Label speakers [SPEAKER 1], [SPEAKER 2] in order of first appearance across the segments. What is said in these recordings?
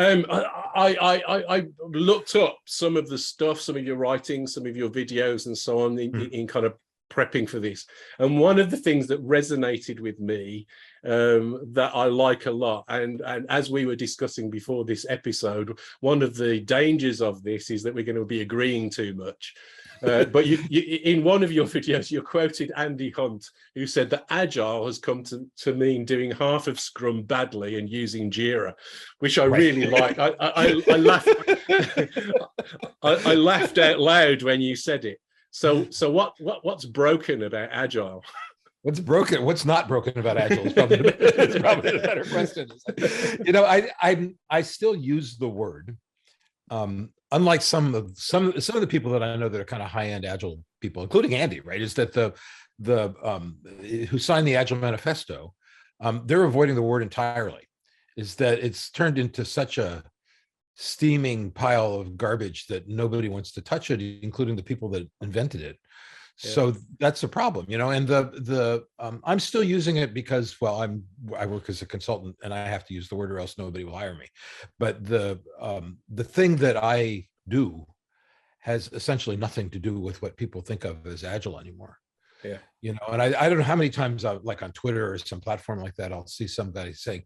[SPEAKER 1] I looked up some of the stuff, some of your writings, some of your videos and so on in kind of prepping for this. And one of the things that resonated with me that I like a lot, and as we were discussing before this episode, one of the dangers of this is that we're going to be agreeing too much. But you, in one of your videos, you quoted Andy Hunt, who said that Agile has come to mean doing half of Scrum badly and using Jira, which I really like. I laughed. I laughed out loud when you said it. So what's broken about Agile?
[SPEAKER 2] What's broken? What's not broken about Agile is probably the better question. You know, I still use the word. Unlike some of the people that I know that are kind of high-end Agile people, including Andy, right, is that who signed the Agile Manifesto, they're avoiding the word entirely. Is that it's turned into such a steaming pile of garbage that nobody wants to touch it, including the people that invented it. Yeah. So that's a problem, you know. And I'm still using it because, well, I work as a consultant and I have to use the word or else nobody will hire me. But the thing that I do has essentially nothing to do with what people think of as Agile anymore.
[SPEAKER 1] Yeah,
[SPEAKER 2] you know. And I don't know how many times like on Twitter or some platform like that, I'll see somebody saying,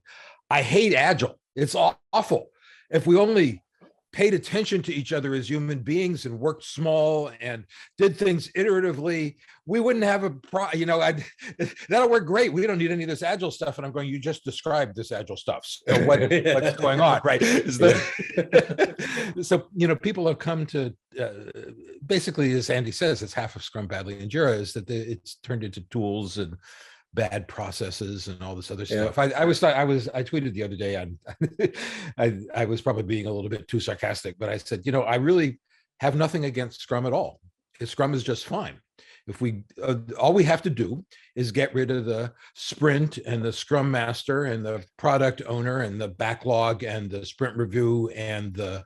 [SPEAKER 2] "I hate Agile. It's awful. If we only paid attention to each other as human beings and worked small and did things iteratively, we wouldn't have that'll work great. We don't need any of this Agile stuff." And I'm going, you just described this Agile stuff. So what's going on, right? So, you know, people have come to, basically, as Andy says, it's half of Scrum badly in Jira, is that it's turned into tools and bad processes and all this other stuff. I tweeted the other day, I was probably being a little bit too sarcastic, but I said, you know, I really have nothing against Scrum at all. Scrum is just fine. If we all we have to do is get rid of the sprint and the Scrum Master and the product owner and the backlog and the sprint review and the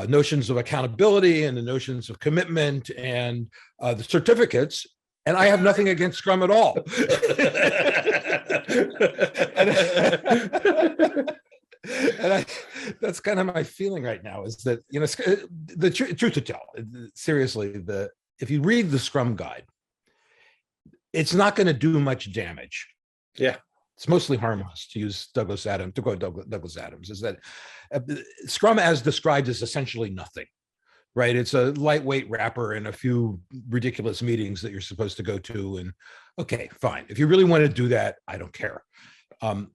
[SPEAKER 2] notions of accountability and the notions of commitment and the certificates. And I have nothing against Scrum at all. and that's kind of my feeling right now, is that, you know, the truth to tell, seriously, if you read the Scrum guide, it's not going to do much damage.
[SPEAKER 1] Yeah.
[SPEAKER 2] It's mostly harmless, to use Douglas Adams, is that Scrum as described is essentially nothing. Right, it's a lightweight wrapper and a few ridiculous meetings that you're supposed to go to, and okay, fine. If you really want to do that, I don't care.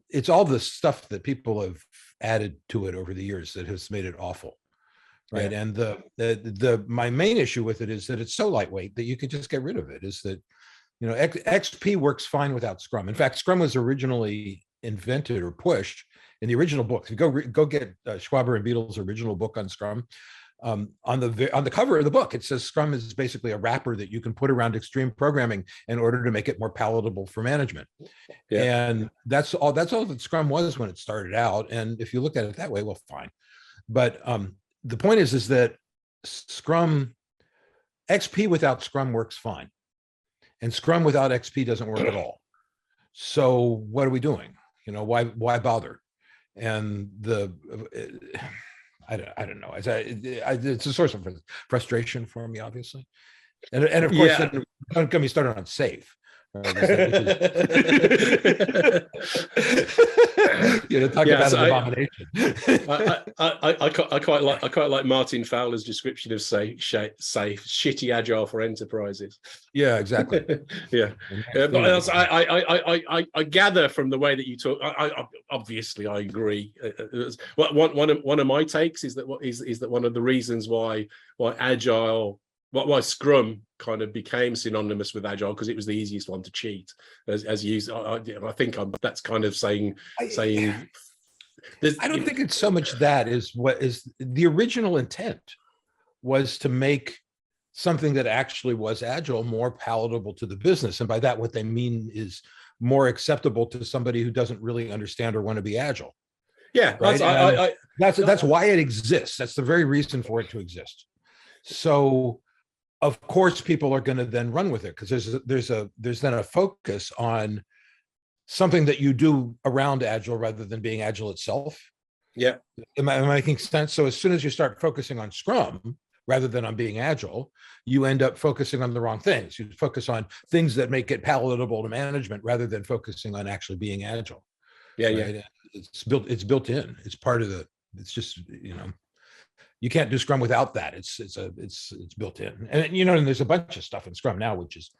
[SPEAKER 2] It's all the stuff that people have added to it over the years that has made it awful, right? Yeah. And my main issue with it is that it's so lightweight that you can just get rid of it. Is that, you know, XP works fine without Scrum. In fact, Scrum was originally invented or pushed in the original book. If you go get Schwaber and Beadle's original book on Scrum. On the cover of the book, it says Scrum is basically a wrapper that you can put around extreme programming in order to make it more palatable for management. Yeah. And that's all that Scrum was when it started out. And if you look at it that way, well, fine. But the point is that Scrum, XP without Scrum works fine, and Scrum without XP doesn't work at all. So what are we doing? You know, why bother? And I don't know. It's a source of frustration for me, obviously, and of course, don't get me started on safe. Talk about an abomination.
[SPEAKER 1] I quite like Martin Fowler's description of safe, shitty Agile for enterprises.
[SPEAKER 2] Yeah, exactly.
[SPEAKER 1] Yeah, but I gather from the way that you talk. Obviously, I agree. One of my takes is that one of the reasons why Agile. Why Scrum kind of became synonymous with Agile, because it was the easiest one to cheat, as used. I think that's kind of saying. I
[SPEAKER 2] don't think it's so much that is what is the original intent was to make something that actually was Agile more palatable to the business, and by that what they mean is more acceptable to somebody who doesn't really understand or want to be Agile.
[SPEAKER 1] Yeah,
[SPEAKER 2] right? That's why it exists. That's the very reason for it to exist. So. Of course, people are going to then run with it, because there's then a focus on something that you do around Agile rather than being Agile itself.
[SPEAKER 1] Yeah.
[SPEAKER 2] Am I making sense? So as soon as you start focusing on Scrum rather than on being agile, you end up focusing on the wrong things. You focus on things that make it palatable to management rather than focusing on actually being agile.
[SPEAKER 1] Yeah.
[SPEAKER 2] Right?
[SPEAKER 1] Yeah.
[SPEAKER 2] It's built in. It's part of the, it's just, you can't do Scrum without that. It's built in. And and there's a bunch of stuff in Scrum now, which is,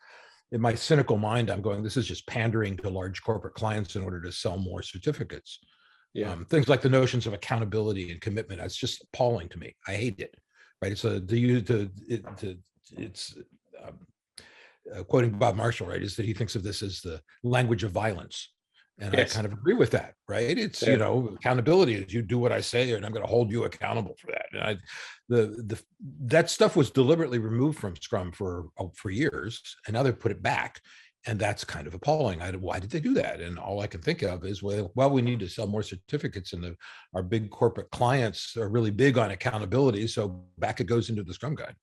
[SPEAKER 2] in my cynical mind, I'm going, this is just pandering to large corporate clients in order to sell more certificates.
[SPEAKER 1] Yeah.
[SPEAKER 2] Things like the notions of accountability and commitment. That's just appalling to me. I hate it. Right? It's quoting Bob Marshall, right, is that he thinks of this as the language of violence. And
[SPEAKER 1] Yes.
[SPEAKER 2] I kind of agree with that, right? It's, accountability is you do what I say, and I'm going to hold you accountable for that. And that stuff was deliberately removed from Scrum for years, and now they put it back. And that's kind of appalling. Why did they do that? And all I can think of is, well, we need to sell more certificates, and our big corporate clients are really big on accountability. So back it goes into the Scrum Guide.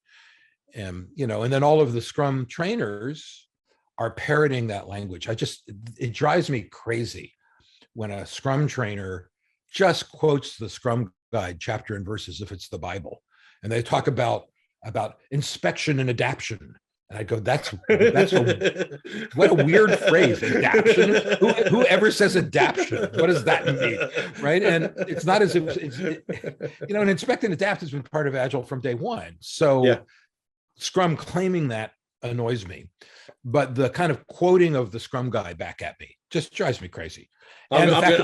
[SPEAKER 2] And, and then all of the Scrum trainers are parroting that language. It drives me crazy when a Scrum trainer just quotes the Scrum Guide chapter and verse as if it's the Bible. And they talk about inspection and adaption. And I go, what a weird phrase, adaption. Whoever says adaption, what does that mean, right? And it's not as if and inspect and adapt has been part of Agile from day one. So Scrum claiming that annoys me, but the kind of quoting of the Scrum Guide back at me just drives me crazy. And
[SPEAKER 1] I'm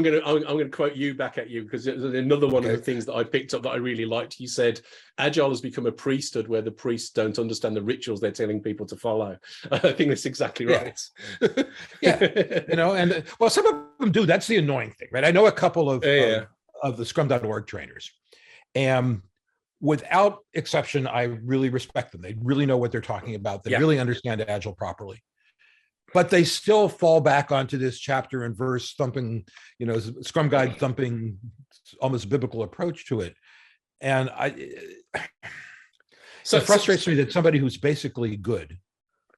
[SPEAKER 1] going to quote you back at you, because it's another one of the things that I picked up that I really liked. You said Agile has become a priesthood where the priests don't understand the rituals they're telling people to follow. I think that's exactly right.
[SPEAKER 2] And well, some of them do. That's the annoying thing, right? I know a couple of the Scrum.org trainers, and without exception, I really respect them. They really know what they're talking about. They really understand Agile properly. But they still fall back onto this chapter and verse thumping, Scrum Guide thumping, almost biblical approach to it. And it frustrates me that somebody who's basically good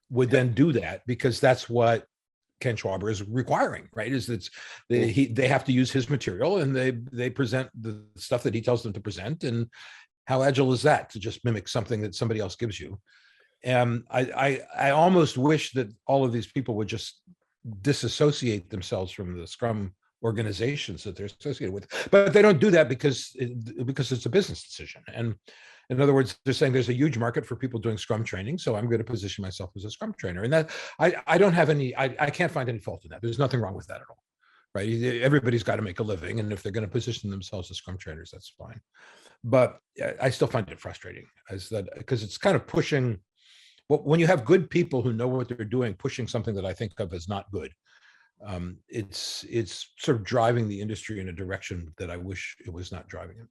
[SPEAKER 2] would then do that, because that's what Ken Schwaber is requiring, right? They have to use his material, and they present the stuff that he tells them to present. And how agile is that, to just mimic something that somebody else gives you? And I almost wish that all of these people would just disassociate themselves from the Scrum organizations that they're associated with. But they don't do that because it's a business decision. And in other words, they're saying there's a huge market for people doing Scrum training, so I'm going to position myself as a Scrum trainer. And that I don't have any, I can't find any fault in that. There's nothing wrong with that at all, right? Everybody's got to make a living, and if they're going to position themselves as Scrum trainers, that's fine. But I still find it frustrating, because it's kind of pushing. Well, when you have good people who know what they're doing, pushing something that I think of as not good, it's sort of driving the industry in a direction that I wish it was not driving it.